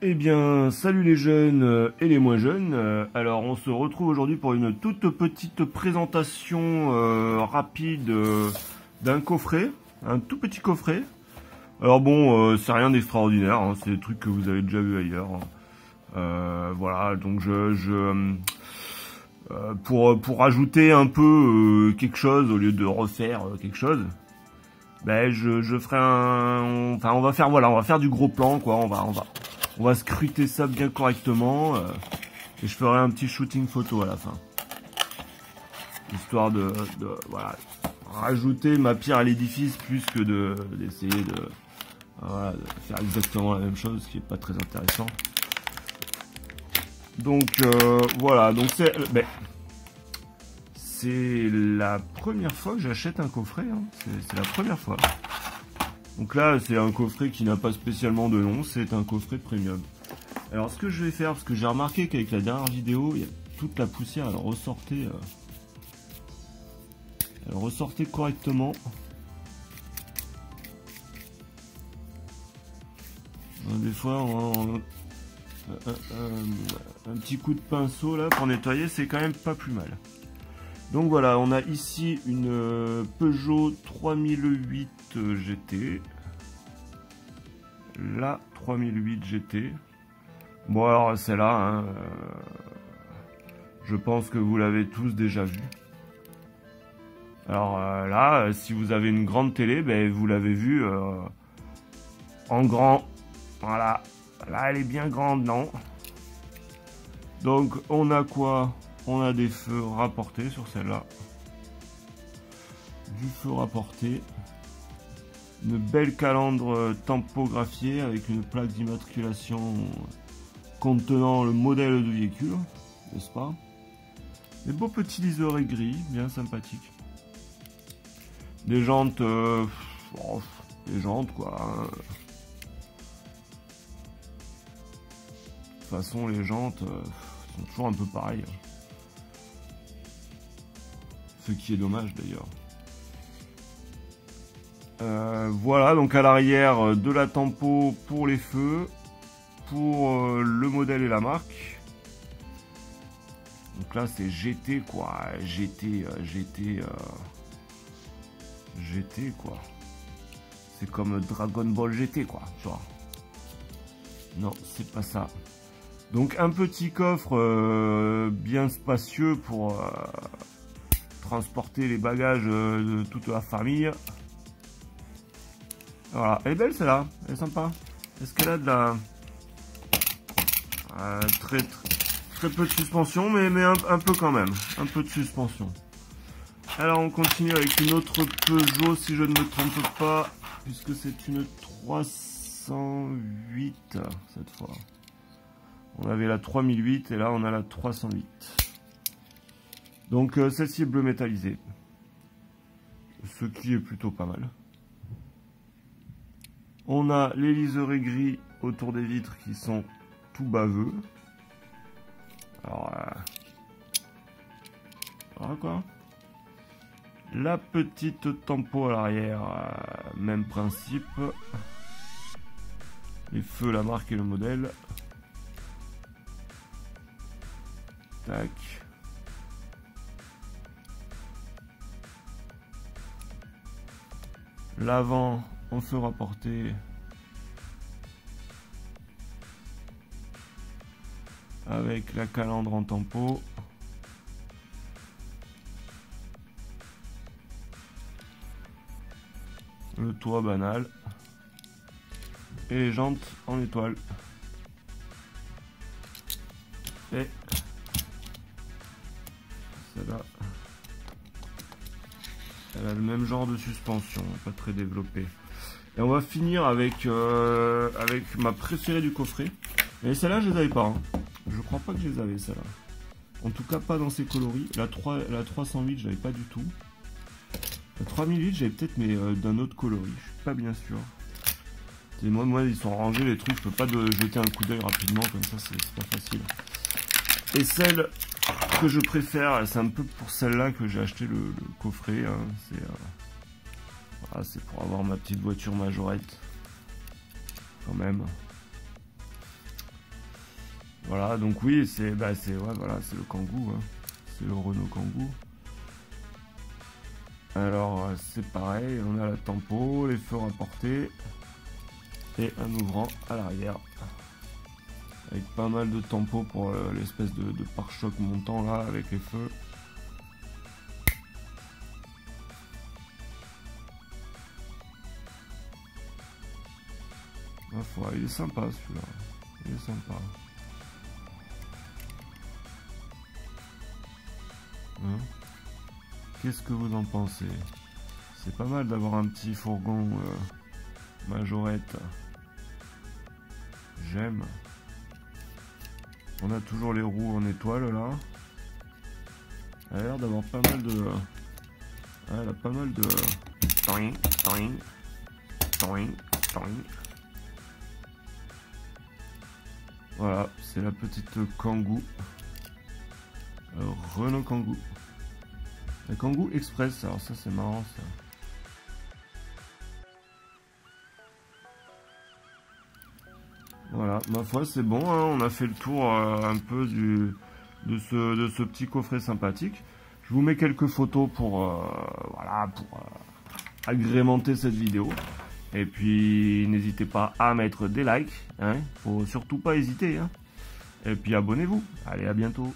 Eh bien, salut les jeunes et les moins jeunes. Alors, on se retrouve aujourd'hui pour une toute petite présentation rapide d'un coffret, un tout petit coffret. Alors bon, c'est rien d'extraordinaire, hein, c'est des trucs que vous avez déjà vu ailleurs. Voilà, donc pour rajouter un peu quelque chose au lieu de refaire quelque chose, ben je ferai enfin on va faire du gros plan quoi. On va scruter ça bien correctement et je ferai un petit shooting photo à la fin, histoire de voilà, rajouter ma pierre à l'édifice plus que d'essayer voilà, de faire exactement la même chose, ce qui est pas très intéressant. Donc voilà, donc c'est la première fois que j'achète un coffret, hein. C'est la première fois. Donc là, c'est un coffret qui n'a pas spécialement de nom, c'est un coffret premium. Alors ce que je vais faire, parce que j'ai remarqué qu'avec la dernière vidéo, il y a toute la poussière, elle ressortait correctement. Des fois, un petit coup de pinceau là pour nettoyer, c'est quand même pas plus mal. Donc voilà, on a ici une Peugeot 3008 GT. La 3008 GT. Bon alors celle-là, hein, je pense que vous l'avez tous déjà vue. Alors là, si vous avez une grande télé, ben, vous l'avez vue en grand. Voilà, là elle est bien grande, non? Donc on a quoi? On a des feux rapportés sur celle-là. Du feu rapporté. Une belle calandre tampographiée avec une plaque d'immatriculation contenant le modèle de véhicule, n'est-ce pas? Des beaux petits liserés gris, bien sympathiques. Des jantes, des jantes quoi. Hein. De toute façon, les jantes sont toujours un peu pareilles. Ce qui est dommage d'ailleurs. Voilà, donc à l'arrière de la tempo pour les feux, pour le modèle et la marque. Donc là c'est GT quoi, GT quoi. C'est comme Dragon Ball GT quoi, tu vois. Non, c'est pas ça. Donc un petit coffre bien spacieux pour transporter les bagages de toute la famille. Voilà, elle est belle celle-là, elle est sympa. Est-ce qu'elle a de la très peu de suspension, mais un peu quand même, un peu de suspension. Alors on continue avec une autre Peugeot si je ne me trompe pas, puisque c'est une 308 cette fois. On avait la 3008 et là on a la 308. Donc celle-ci est bleu métallisée, ce qui est plutôt pas mal. On a les liserés gris autour des vitres qui sont tout baveux. Alors, voilà quoi. La petite tempo à l'arrière, même principe. Les feux, la marque et le modèle. Tac. L'avant en feu rapporté. Avec la calandre en tempo. Le toit banal. Et les jantes en étoile. Et celle-là, elle a le même genre de suspension, pas très développée. Et on va finir avec ma préférée du coffret. Et celle-là, je les avais pas. Hein. Je crois pas que je les avais, celle-là. En tout cas, pas dans ces coloris. La 308, je l'avais pas du tout. La 3008, j'avais peut-être, mais d'un autre coloris. Je suis pas bien sûr. Et moi, ils sont rangés, les trucs. Je peux pas jeter un coup d'œil rapidement, comme ça, c'est pas facile. Et celle que je préfère, c'est un peu pour celle-là que j'ai acheté le coffret. Hein. C'est pour avoir ma petite voiture majorette. Quand même. Voilà, donc oui, c'est ouais, voilà, c'est le Kangoo, hein. C'est le Renault Kangoo. Alors c'est pareil, on a la tempo, les feux rapportés et un ouvrant à l'arrière avec pas mal de tempo pour l'espèce de pare-choc montant là avec les feux. Il est sympa celui-là, il est sympa. Hein? Qu'est-ce que vous en pensez? C'est pas mal d'avoir un petit fourgon majorette. J'aime. On a toujours les roues en étoile là. Elle a l'air d'avoir pas mal de... Elle a pas mal de... Voilà, c'est la petite Kangoo. Renault Kangoo. La Kangoo Express, alors ça c'est marrant ça. Voilà, ma foi c'est bon, hein, on a fait le tour un peu de ce petit coffret sympathique. Je vous mets quelques photos pour, voilà, pour agrémenter cette vidéo. Et puis n'hésitez pas à mettre des likes, hein, faut surtout pas hésiter. Hein. Et puis abonnez-vous. Allez, à bientôt.